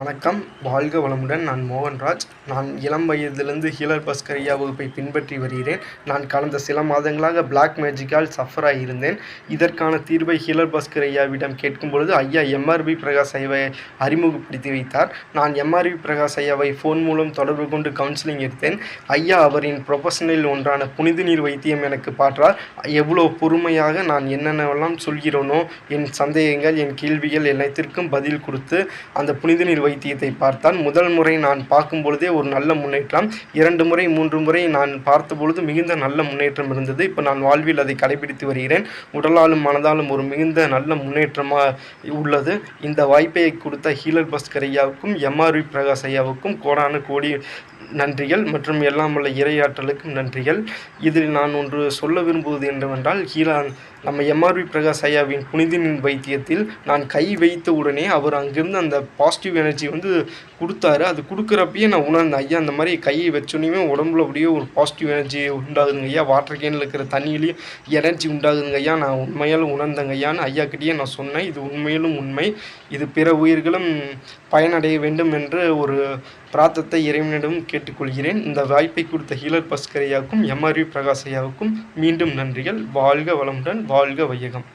வணக்கம். வாழ்க வளமுடன். நான் மோகன்ராஜ். நான் இளம் வயதிலிருந்து ஹீலர் பாஸ்கர் ஐயா வகுப்பை பின்பற்றி வருகிறேன். நான் கடந்த சில மாதங்களாக பிளாக் மேஜிக்கால் சஃபர் ஆகியிருந்தேன். இதற்கான தீர்வை ஹீலர் பாஸ்கர் ஐயாவிடம் கேட்கும்பொழுது ஐயா எம்ஆர்வி பிரகாஷ் ஐயாவை அறிமுகப்படுத்தி வைத்தார். நான் எம்ஆர்வி பிரகாஷ் ஐயாவை ஃபோன் மூலம் தொடர்பு கொண்டு கவுன்சிலிங் எடுத்தேன். ஐயா அவரின் ப்ரொஃபஷனில் ஒன்றான புனித நீர் வைத்தியம் எனக்கு பாற்றார். எவ்வளோ பொறுமையாக நான் என்னென்னவெல்லாம் சொல்கிறேனோ, என் சந்தேகங்கள், என் கேள்விகள் எல்லாத்திற்கும் பதில் கொடுத்து அந்த புனித நீர் வைத்தியத்தை பார்த்தான். முதல் முறை நான் பார்க்கும் பொழுதே ஒரு நல்ல முன்னேற்றம். 2 முறை 3 முறை நான் பார்த்த பொழுது மிகுந்த நல்ல முன்னேற்றம் இருந்தது. இப்போ நான் வாழ்வில் அதை கடைபிடித்து வருகிறேன். உடலாலும் மனதாலும் ஒரு மிகுந்த நல்ல முன்னேற்றமாக உள்ளது. இந்த வாய்ப்பை கொடுத்த ஹீலர் பாஸ்கர் ஐயாவுக்கும் எம்ஆர்வி பிரகாஷ் ஐயாவுக்கும் கோடான கோடி நன்றிகள் மற்றும் எல்லாம் உள்ள இறையாற்றலுக்கும் நன்றிகள். இதில் நான் ஒன்று சொல்ல விரும்புவது என்னவென்றால், நம்ம எம்ஆர்வி பிரகாஷ் ஐயாவின் புனித நீர் வைத்தியத்தில் நான் கை வைத்த உடனே அவர் அங்கிருந்து அந்த பாசிட்டிவ் எனர்ஜி கொடுத்தாரு. அது கொடுக்குறப்பயே நான் உணர்ந்தேன், ஐயா அந்த மாதிரி கையை வச்சோன்னே உடம்புல அப்படியே ஒரு பாசிட்டிவ் எனர்ஜி உண்டாகுதுங்க ஐயா. வாட்டர் கேனில் இருக்கிற தண்ணியிலையும் எனர்ஜி உண்டாகுதுங்க ஐயா. நான் உண்மையாலும் உணர்ந்தேங்க ஐயான்னு ஐயா கிட்டேயே நான் சொன்னேன். இது உண்மையிலும் உண்மை. இது பிற உயிர்களும் பயனடைய வேண்டும் என்று ஒரு பிரார்த்தத்தை இறைவனிடம் கேட்டுக்கொள்கிறேன். இந்த வாய்ப்பை கொடுத்த ஹீலர் பாஸ்கர் ஐயாவுக்கும் எம்ஆர்வி பிரகாஷ் ஐயாவுக்கும் மீண்டும் நன்றிகள். வாழ்க வளமுடன். வாழ்க வையகம்.